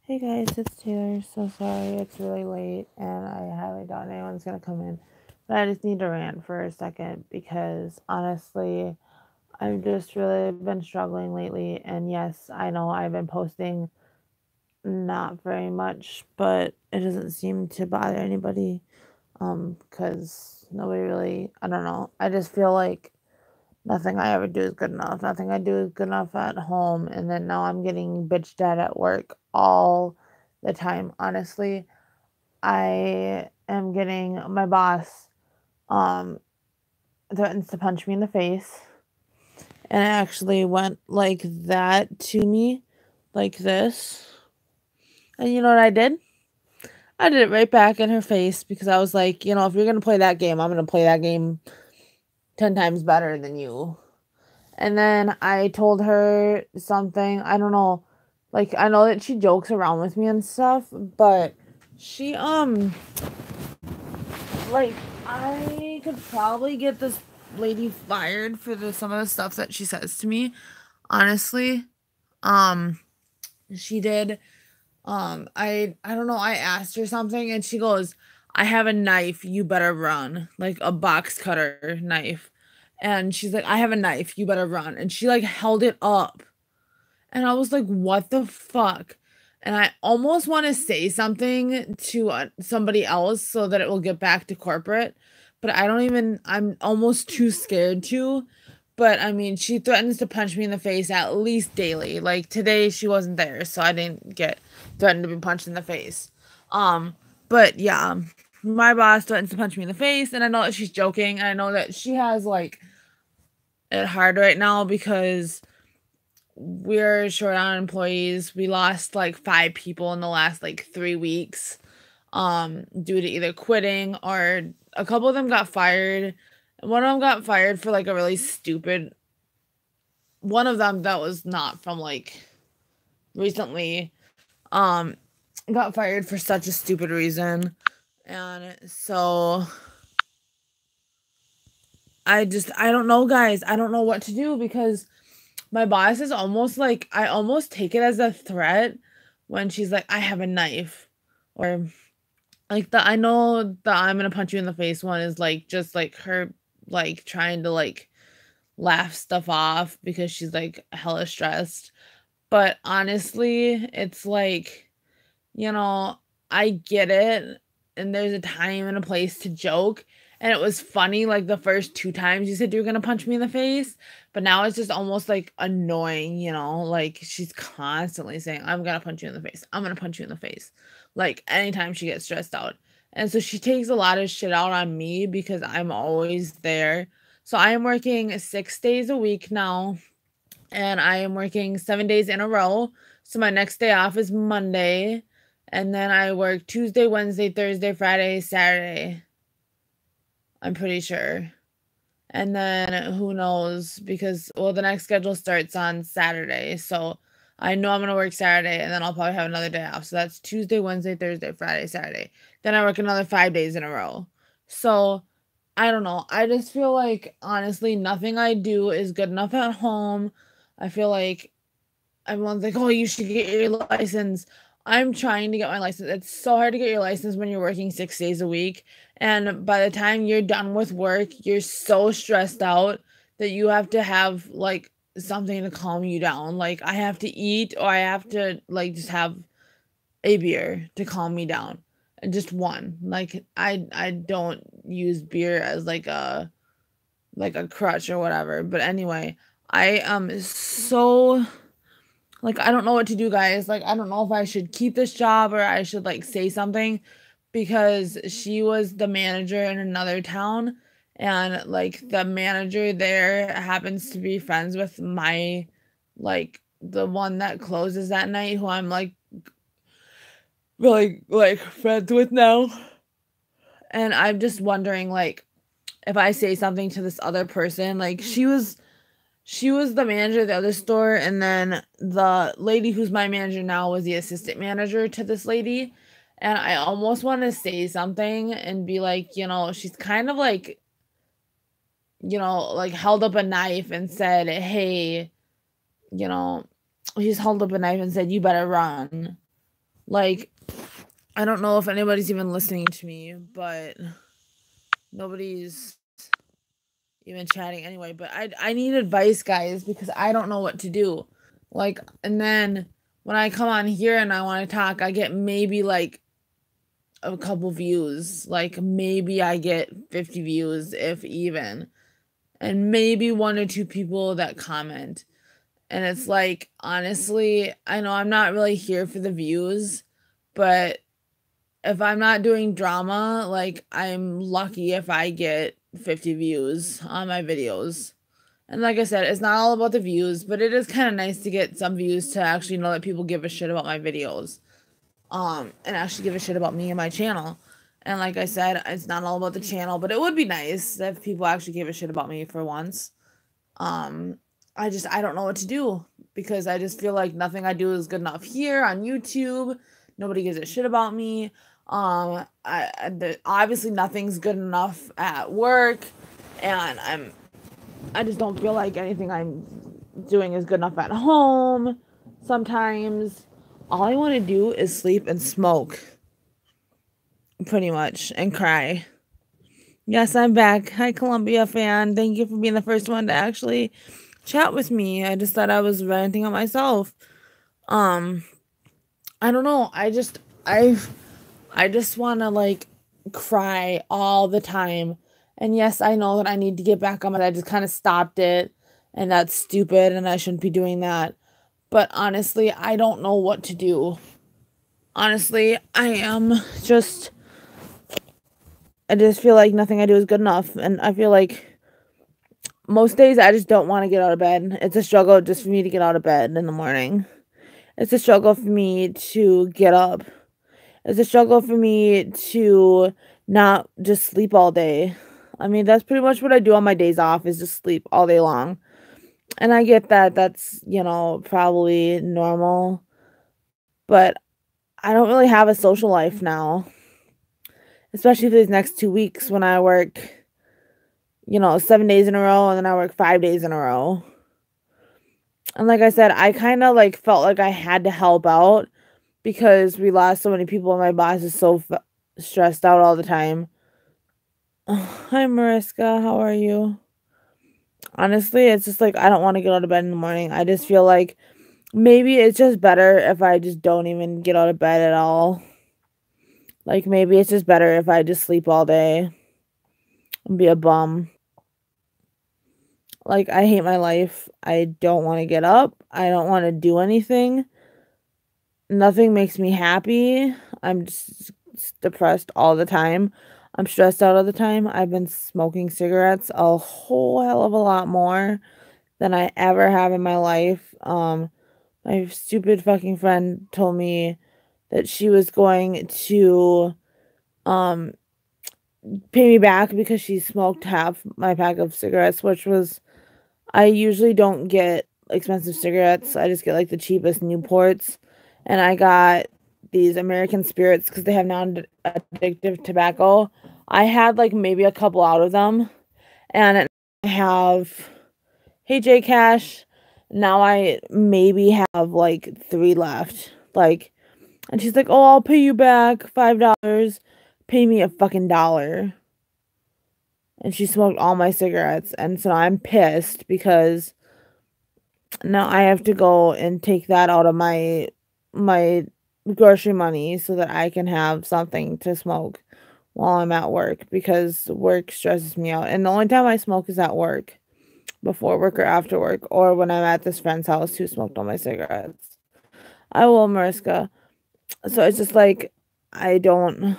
Hey guys, it's Taylor. So sorry it's really late and I haven't thought anyone's gonna come in. But I just need to rant for a second because honestly, I've just really been struggling lately. And yes, I know I've been posting not very much, but it doesn't seem to bother anybody. Because nobody really, I don't know. I just feel like nothing I ever do is good enough. Nothing I do is good enough at home. And then now I'm getting bitched at work all the time. Honestly, I am getting my boss um threatens to punch me in the face. And it actually went like that to me, like this. And you know what I did? I did it right back in her face because I was like, if you're gonna play that game, I'm gonna play that game 10 times better than you. And then I told her something, I don't know, like I know that she jokes around with me and stuff, but she like I could probably get this lady fired for some of the stuff that she says to me. Honestly, um she did I don't know, I asked her something and she goes, "I have a knife, you better run." Like a box cutter knife. And she's like, "I have a knife, you better run." And she like held it up. And I was like, "What the fuck?" And I almost want to say something to somebody else so that it will get back to corporate, but I'm almost too scared to. But I mean, she threatens to punch me in the face at least daily. Like today, she wasn't there, so I didn't get threatened to be punched in the face. Um, but yeah, my boss threatens to punch me in the face, and I know that she's joking, and I know that she has like it hard right now because we're short on employees. We lost like 5 people in the last like 3 weeks due to either quitting or a couple of them got fired. One of them got fired for like a really stupid one of them that was not from like recently um got fired for such a stupid reason. And so I don't know, guys. I don't know what to do because my boss is almost like I almost take it as a threat when she's like, "I have a knife." Or like the I know the "I'm gonna punch you in the face" one is like just like her like trying to like laugh stuff off because she's like hella stressed. But honestly, it's like, you know, I get it. And there's a time and a place to joke. And it was funny like the first 2 times you said you were gonna punch me in the face. But now it's just almost like annoying, like she's constantly saying, "I'm gonna punch you in the face. I'm gonna punch you in the face." Like anytime she gets stressed out. And so she takes a lot of shit out on me because I'm always there. So I am working 6 days a week now, and I am working 7 days in a row. So my next day off is Monday. And then I work Tuesday, Wednesday, Thursday, Friday, Saturday. I'm pretty sure. And then who knows? Because, well, the next schedule starts on Saturday. So I know I'm going to work Saturday and then I'll probably have another day off. So that's Tuesday, Wednesday, Thursday, Friday, Saturday. Then I work another 5 days in a row. So I don't know. I just feel like, honestly, nothing I do is good enough at home. I feel like everyone's like, "Oh, you should get your license." I'm trying to get my license. It's so hard to get your license when you're working 6 days a week. And by the time you're done with work, you're so stressed out that you have to have like something to calm you down. Like I have to eat or I have to like just have a beer to calm me down. And just one. Like I don't use beer as like a crutch or whatever. But anyway, I am so like, I don't know what to do, guys. Like, I don't know if I should keep this job or I should like say something because she was the manager in another town, and like the manager there happens to be friends with my like the one that closes that night who I'm like really like friends with now. And I'm just wondering like if I say something to this other person, like she was the manager of the other store, and then the lady who's my manager now was the assistant manager to this lady. And I almost want to say something and be like, she's kind of like held up a knife and said, "Hey, you know, he's held up a knife and said, you better run." Like, I don't know if anybody's even listening to me, but nobody's even chatting anyway. But I need advice, guys, because I don't know what to do. Like, and then when I come on here and I want to talk, I get maybe like a couple views. Like, maybe I get 50 views, if even. And maybe one or two people that comment. And it's like, honestly, I know I'm not really here for the views, but if I'm not doing drama, like, I'm lucky if I get 50 views on my videos. And like I said, it's not all about the views, but it is kind of nice to get some views to actually know that people give a shit about my videos. And actually give a shit about me and my channel. And like I said, it's not all about the channel, but it would be nice if people actually gave a shit about me for once. Um, I don't know what to do because I just feel like nothing I do is good enough here on YouTube. Nobody gives a shit about me. Obviously nothing's good enough at work, and I just don't feel like anything I'm doing is good enough at home. Sometimes all I want to do is sleep and smoke, pretty much, and cry. Yes, I'm back. Hi, Columbia fan. Thank you for being the first one to actually chat with me. I just thought I was ranting on myself. Um, I don't know. I just want to like cry all the time. And yes, I know that I need to get back on it. I just kind of stopped it, and that's stupid, and I shouldn't be doing that. But honestly, I don't know what to do. Honestly, I just feel like nothing I do is good enough, and I feel like most days I just don't want to get out of bed. It's a struggle just for me to get out of bed in the morning. It's a struggle for me to get up. It's a struggle for me to not just sleep all day. I mean, that's pretty much what I do on my days off is just sleep all day long. And I get that that's, probably normal, but I don't really have a social life now, especially for these next 2 weeks when I work, 7 days in a row and then I work 5 days in a row. And like I said, I kind of like felt like I had to help out because we lost so many people and my boss is so stressed out all the time. Hi, Mariska. How are you? Honestly, it's just like I don't want to get out of bed in the morning. I just feel like maybe it's just better if I just don't even get out of bed at all. Like maybe it's just better if I just sleep all day and be a bum. Like I hate my life. I don't want to get up. I don't want to do anything. Nothing makes me happy. I'm just depressed all the time. I'm stressed out all the time. I've been smoking cigarettes a whole hell of a lot more than I ever have in my life. My stupid fucking friend told me that she was going to um pay me back because she smoked half my pack of cigarettes, which was I usually don't get expensive cigarettes. I just get like the cheapest Newports. And I got these American Spirits because they have non-addictive tobacco. I had like maybe a couple out of them. And I have, hey J Cash, now I maybe have like 3 left. Like, and she's like, oh, I'll pay you back $5. Pay me a fucking dollar. And she smoked all my cigarettes. And so I'm pissed because now I have to go and take that out of my grocery money so that I can have something to smoke while I'm at work because work stresses me out. And the only time I smoke is at work, before work or after work, or when I'm at this friend's house who smoked all my cigarettes. I will, Mariska. So it's just like I don't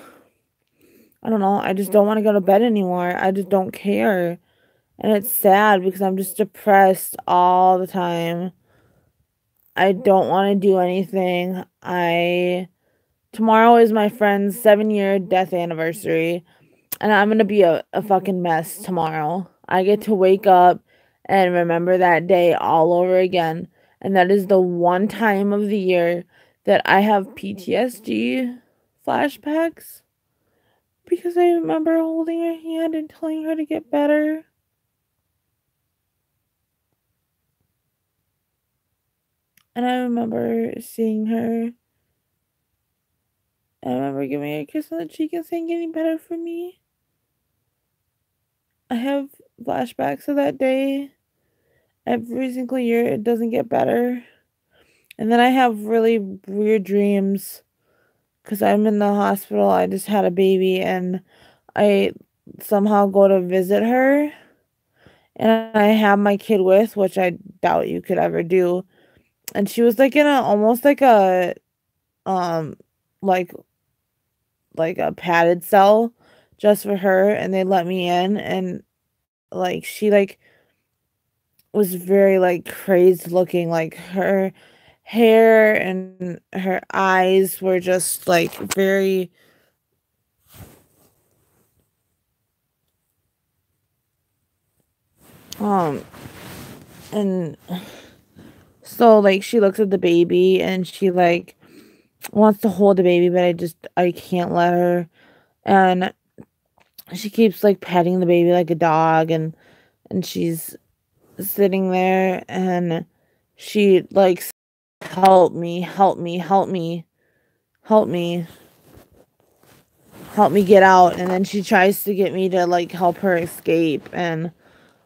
know, I just don't want to go to bed anymore. I just don't care. And it's sad because I'm just depressed all the time. I don't want to do anything. Tomorrow is my friend's 7-year death anniversary, and I'm gonna be a fucking mess tomorrow. I get to wake up and remember that day all over again, and that is the one time of the year that I have PTSD flashbacks because I remember holding her hand and telling her to get better. And I remember seeing her I remember giving her a kiss on the cheek and saying, "Getting better for me." I have flashbacks of that day. Every single year, it doesn't get better. And then I have really weird dreams because I'm in the hospital. I just had a baby and I somehow go to visit her. And I have my kid with, which I doubt you could ever do. And she was like in a almost like a um like like a padded cell just for her, and they let me in, and like she like was very like crazed looking, like her hair and her eyes were just like very um and so like she looks at the baby and she like wants to hold the baby, but I can't let her. And she keeps like petting the baby like a dog, and she's sitting there and she like, help me, help me, help me, help me, help me get out. And then she tries to get me to like help her escape, and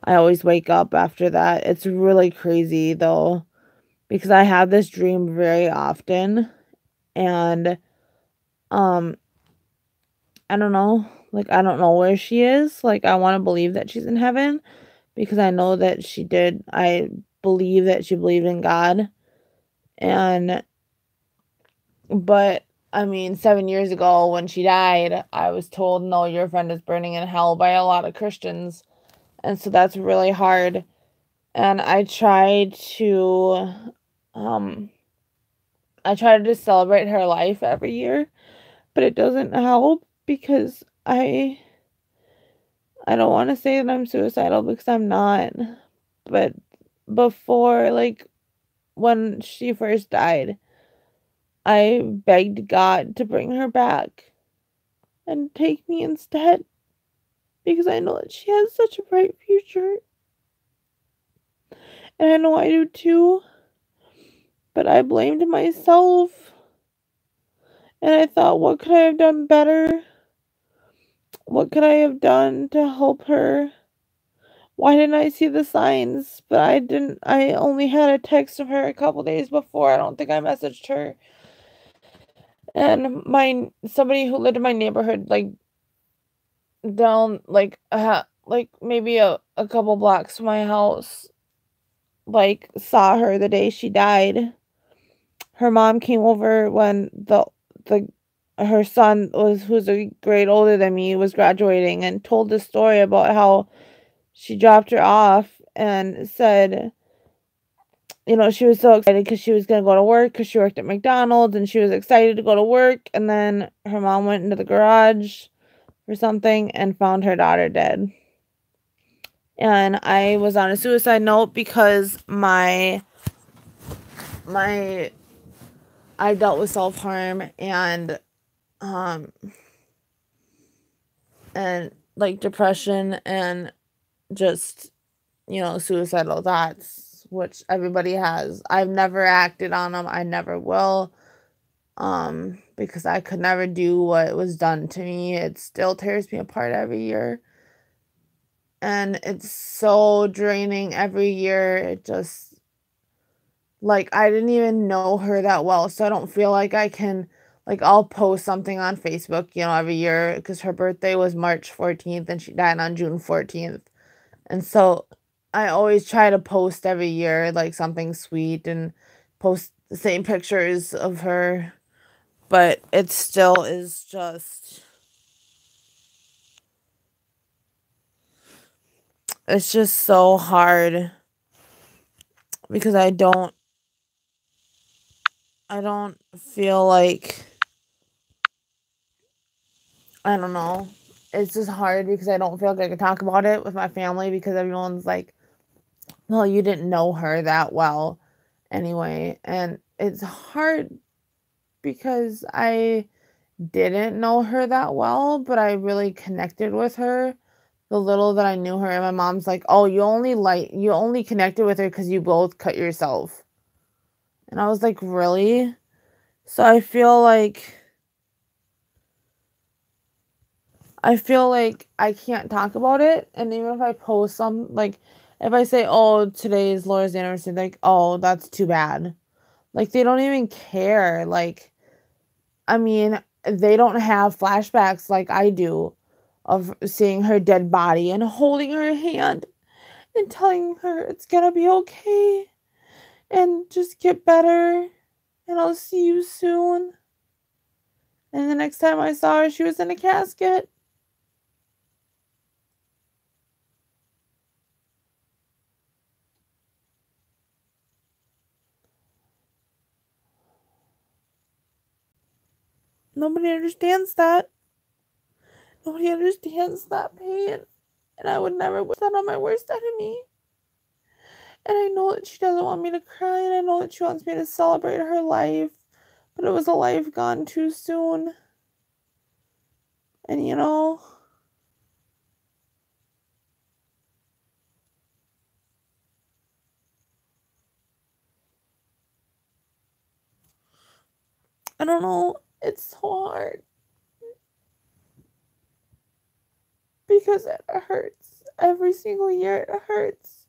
I always wake up after that. It's really crazy though, because I have this dream very often, and um I don't know, like I don't know where she is. Like I want to believe that she's in heaven because I know that she did. I believe that she believed in God. And but I mean, 7 years ago when she died, I was told, "No, your friend is burning in hell," by a lot of Christians. And so that's really hard. And um I try to just celebrate her life every year, but it doesn't help because I don't want to say that I'm suicidal because I'm not. But before, like when she first died, I begged God to bring her back and take me instead because I know that she has such a bright future. And I know I do too. But I blamed myself. And I thought, what could I have done better? What could I have done to help her? Why didn't I see the signs? But I didn't. I only had a text from her a couple days before. I don't think I messaged her. And somebody who lived in my neighborhood, like down, like maybe a couple blocks from my house, like saw her the day she died. Her mom came over when the her son who's a grade older than me was graduating, and told the story about how she dropped her off and said, she was so excited because she was going to go to work because she worked at McDonald's, and she was excited to go to work. And then her mom went into the garage or something and found her daughter dead. And I was on a suicide note because I dealt with self-harm and like depression and just, suicidal thoughts, which everybody has. I've never acted on them. I never will. Because I could never do what was done to me. It still tears me apart every year. And it's so draining every year. It just, like, I didn't even know her that well, so I don't feel like I can, like, I'll post something on Facebook, every year, because her birthday was March 14th and she died on June 14th. And so I always try to post every year, like, something sweet and post the same pictures of her. But it still is just, it's just so hard because I don't feel like, I don't know. It's just hard because I don't feel like I can talk about it with my family because everyone's like, well, you didn't know her that well anyway. And it's hard because I didn't know her that well, but I really connected with her the little that I knew her. And my mom's like, "Oh, you only connected with her because you both cut yourself." And I was like, "Really?" So I feel like I feel like I can't talk about it. And even if I post some, like, if I say, oh, today is Laura's anniversary, like, oh, that's too bad. Like, they don't even care. Like, I mean, they don't have flashbacks like I do of seeing her dead body and holding her hand and telling her it's gonna be okay and just get better and I'll see you soon. And the next time I saw her, she was in a casket. Nobody understands that. Nobody understands that pain. And I would never wish that on my worst enemy. And I know that she doesn't want me to cry, and I know that she wants me to celebrate her life. But it was a life gone too soon. And I don't know. It's so hard. Because it hurts. Every single year it hurts.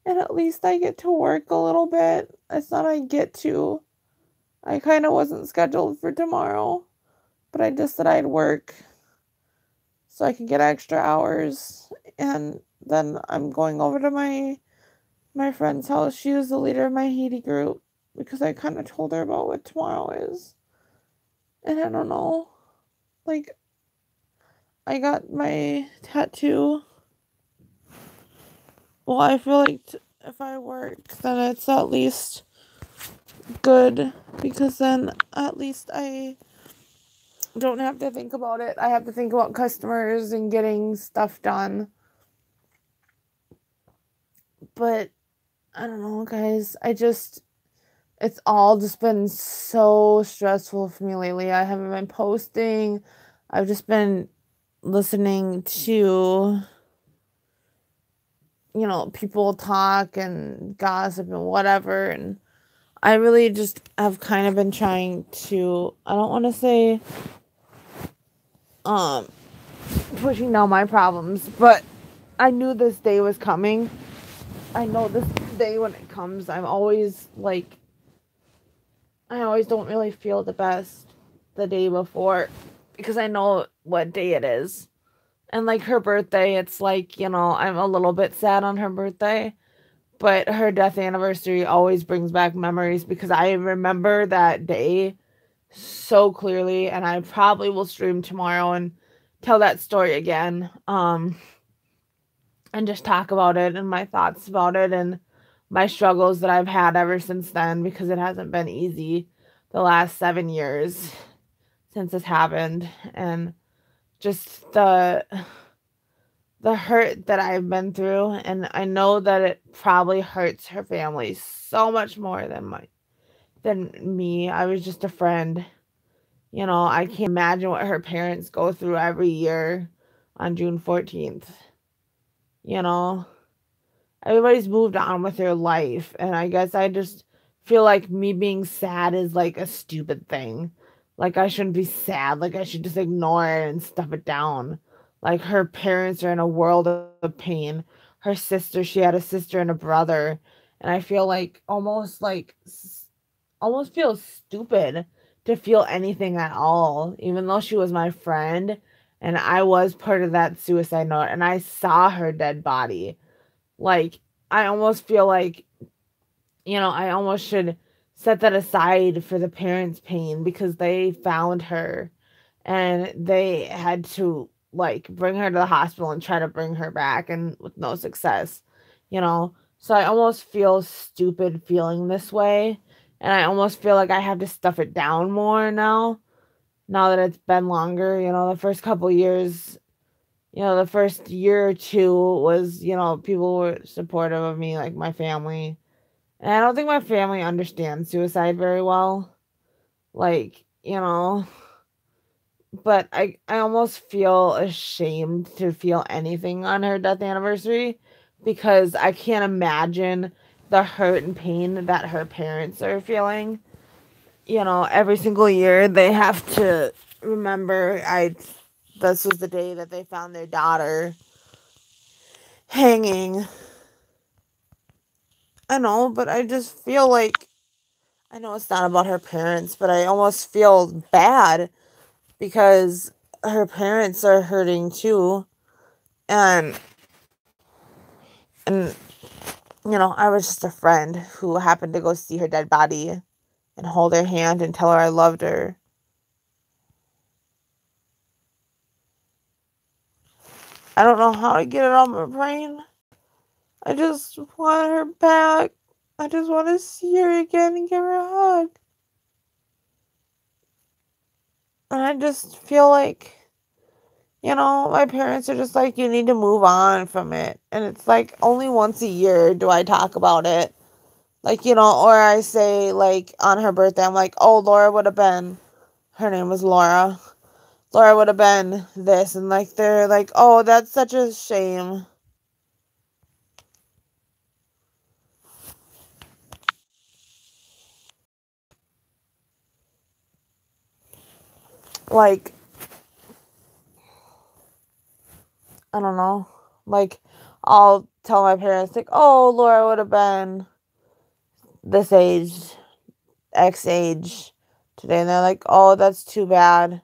And at least I get to work a little bit. It's not I get to. I kind of wasn't scheduled for tomorrow. But I just said I'd work so I could get extra hours. And then I'm going over to my friend's house. She is the leader of my Haiti group because I kind of told her about what tomorrow is. And I don't know. Like, I got my tattoo. Well, I feel like if I work, then it's at least good because then at least I don't have to think about it. I have to think about customers and getting stuff done. But I don't know, guys. It's all just been so stressful for me lately. I haven't been posting. I've just been listening to, people talk and gossip and whatever. And I really just have kind of been trying to, I don't want to say, pushing down my problems, but I knew this day was coming. I know this day when it comes, I always don't really feel the best the day before because I know what day it is. And like her birthday, it's like, I'm a little bit sad on her birthday, but her death anniversary always brings back memories because I remember that day so clearly, and I probably will stream tomorrow and tell that story again. And just talk about it and my thoughts about it and my struggles that I've had ever since then because it hasn't been easy the last 7 years since this happened, and just the hurt that I've been through, and I know that it probably hurts her family so much more than me. I was just a friend. I can't imagine what her parents go through every year on June 14th. Everybody's moved on with their life, and I guess I just feel like me being sad is like a stupid thing. Like I shouldn't be sad. Like I should just ignore it and stuff it down. Like her parents are in a world of pain. Her sister, she had a sister and a brother, and I feel like almost feel stupid to feel anything at all, even though she was my friend and I was part of that suicide note and I saw her dead body. Like, I almost feel like, I almost should set that aside for the parents' pain because they found her and they had to, like, bring her to the hospital and try to bring her back, and with no success, So I almost feel stupid feeling this way. And I almost feel like I have to stuff it down more now that it's been longer. The first couple years, the first year or two was, people were supportive of me, like my family. And I don't think my family understands suicide very well. Like, but I almost feel ashamed to feel anything on her death anniversary because I can't imagine the hurt and pain that her parents are feeling. Every single year they have to remember this was the day that they found their daughter hanging. I know, but I just feel like, I know it's not about her parents, but I almost feel bad because her parents are hurting too. And and I was just a friend who happened to go see her dead body and hold her hand and tell her I loved her. I don't know how to get it on my brain. I just want her back. I just want to see her again and give her a hug. And I just feel like, my parents are just like, you need to move on from it. And it's like only once a year do I talk about it. Like, or I say, like, on her birthday, I'm like, oh, Laura would have been, her name was Laura. Laura would have been this. And, like, they're like, oh, that's such a shame. Like, I don't know. Like, I'll tell my parents, like, oh, Laura would have been this age, X age today. And they're like, oh, that's too bad.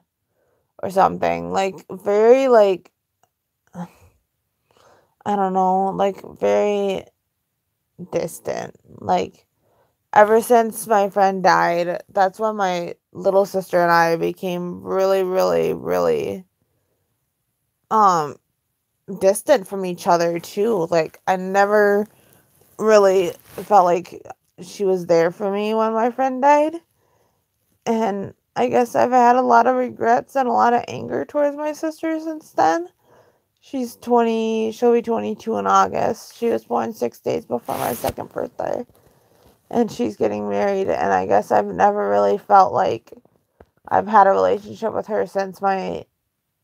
Or something. Like, very, like, I don't know. Like, very distant. Like, ever since my friend died, that's when my little sister and I became really, really, really, distant from each other, too. Like, I never really felt like she was there for me when my friend died. And I guess I've had a lot of regrets and a lot of anger towards my sister since then. She's 20, she'll be 22 in August. She was born 6 days before my second birthday. And she's getting married. And I guess I've never really felt like I've had a relationship with her since my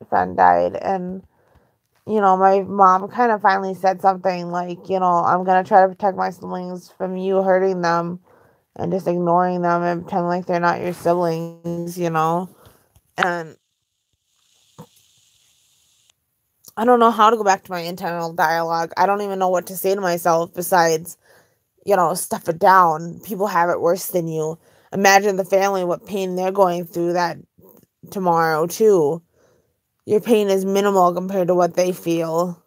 friend died. And, my mom kind of finally said something like, I'm going to try to protect my siblings from you hurting them and just ignoring them and pretend like they're not your siblings, And I don't know how to go back to my internal dialogue. I don't even know what to say to myself besides, stuff it down. People have it worse than you. Imagine the family, what pain they're going through that tomorrow, too. Your pain is minimal compared to what they feel.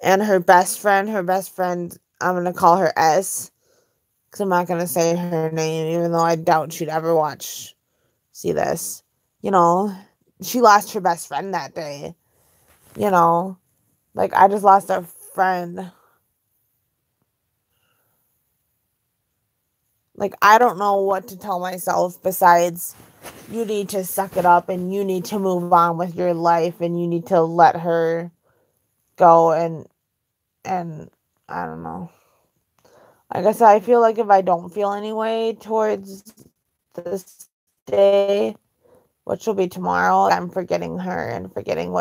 And her best friend, I'm going to call her S, because I'm not going to say her name, even though I doubt she'd ever see this. She lost her best friend that day. Like, I just lost a friend. Like, I don't know what to tell myself besides you need to suck it up and you need to move on with your life and you need to let her go and I don't know. Like I said, I feel like if I don't feel any way towards this day, which will be tomorrow, I'm forgetting her and forgetting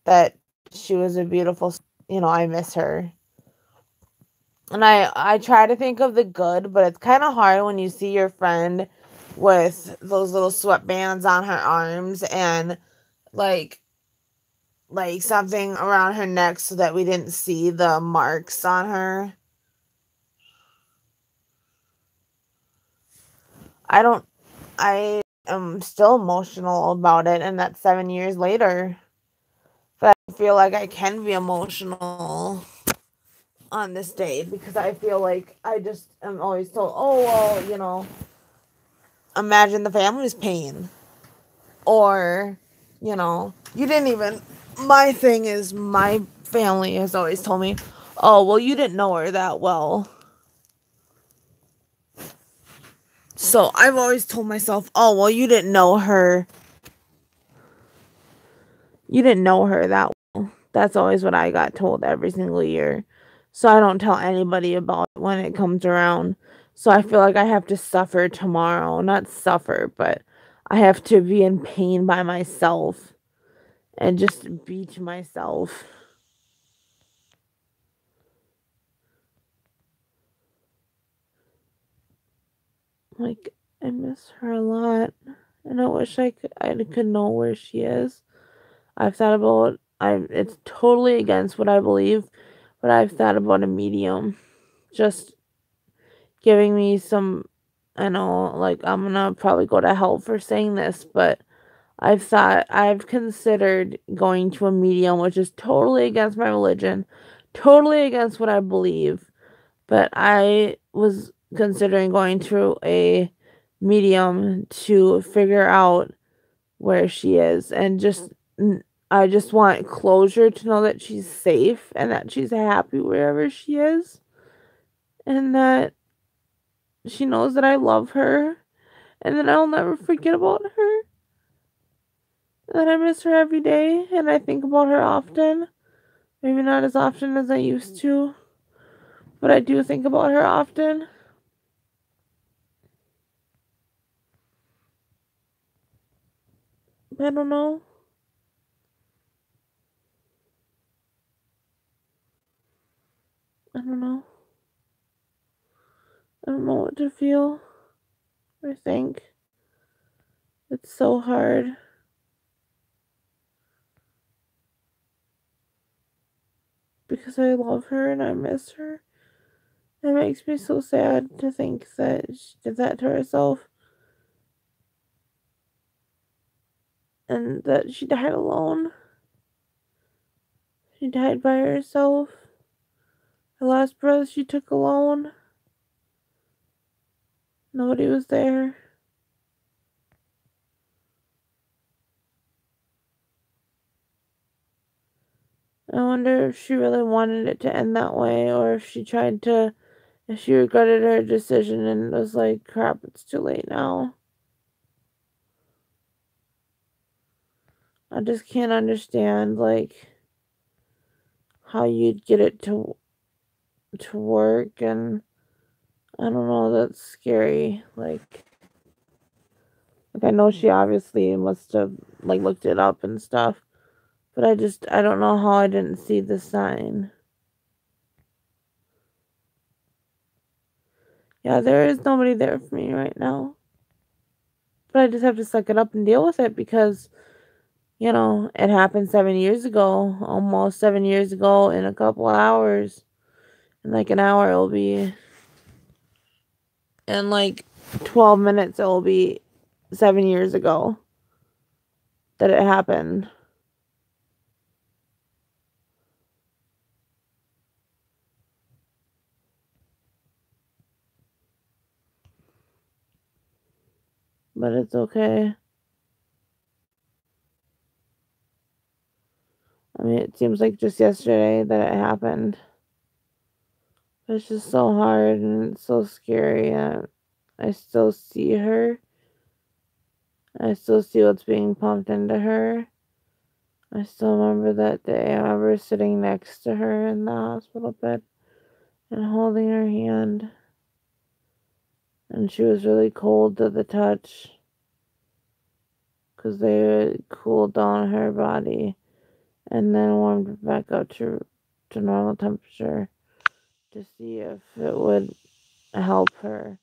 that she was a beautiful, I miss her. And I try to think of the good, but it's kind of hard when you see your friend with those little sweatbands on her arms and like something around her neck so that we didn't see the marks on her. I am still emotional about it, and that's 7 years later. But I feel like I can be emotional on this day because I feel like I just am always told, oh, well, imagine the family's pain. Or, you didn't even, my thing is, my family has always told me, oh, well, you didn't know her that well. So I've always told myself, oh, well, you didn't know her. You didn't know her that well. That's always what I got told every single year. So I don't tell anybody about it when it comes around. So I feel like I have to suffer tomorrow. Not suffer, but I have to be in pain by myself and just be to myself. Like, I miss her a lot. and I wish I could know where she is. I've thought about it's totally against what I believe, but I've thought about a medium just giving me some. I know, like, I'm gonna probably go to hell for saying this, but I've considered going to a medium, which is totally against my religion, totally against what I believe, but I was considering going to a medium to figure out where she is, and I just want closure to know that she's safe and that she's happy wherever she is, and that she knows that I love her, and that I'll never forget about her, that I miss her every day, and I think about her often. Maybe not as often as I used to, but I do think about her often. I don't know. I don't know. I don't know what to feel or think. It's so hard because I love her and I miss her. It makes me so sad to think that she did that to herself and that she died alone. She died by herself. The last breath she took alone. Nobody was there. I wonder if she really wanted it to end that way, or if she regretted her decision and was like, crap, it's too late now. I just can't understand, like, how you'd get it to work, and I don't know, that's scary. Like I know she obviously must have, like, looked it up and stuff, but I don't know how I didn't see the sign. Yeah, there is nobody there for me right now. But I just have to suck it up and deal with it because, it happened 7 years ago, almost 7 years ago in a couple hours. In like an hour, it'll be, in like 12 minutes, it'll be 7 years ago that it happened. But it's okay. I mean, it seems like just yesterday that it happened. It's just so hard and it's so scary. I still see her. I still see what's being pumped into her. I still remember that day. I remember sitting next to her in the hospital bed and holding her hand. And she was really cold to the touch because they cooled down her body and then warmed it back up to normal temperature to see if it would help her.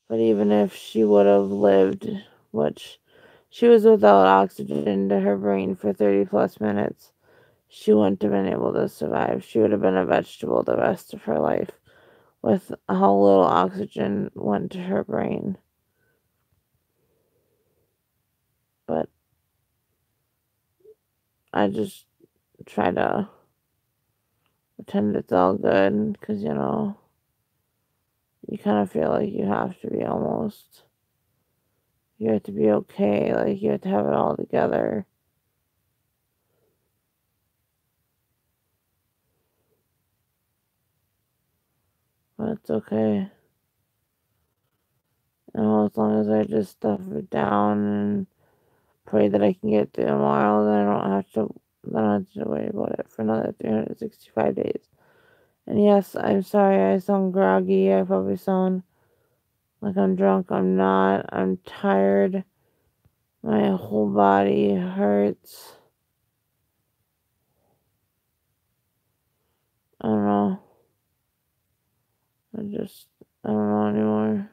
But even if she would have lived, which she was without oxygen to her brain for 30 plus minutes, she wouldn't have been able to survive. She would have been a vegetable the rest of her life with how little oxygen went to her brain. But I just try to pretend it's all good because, you kind of feel like you have to be almost. You have to be okay. Like, you have to have it all together. But it's okay. As long as I just stuff it down and pray that I can get through tomorrow, then I don't have to worry about it for another 365 days. And yes, I'm sorry I sound groggy. I probably sound like I'm drunk. I'm not. I'm tired. My whole body hurts. I don't know. I don't know anymore.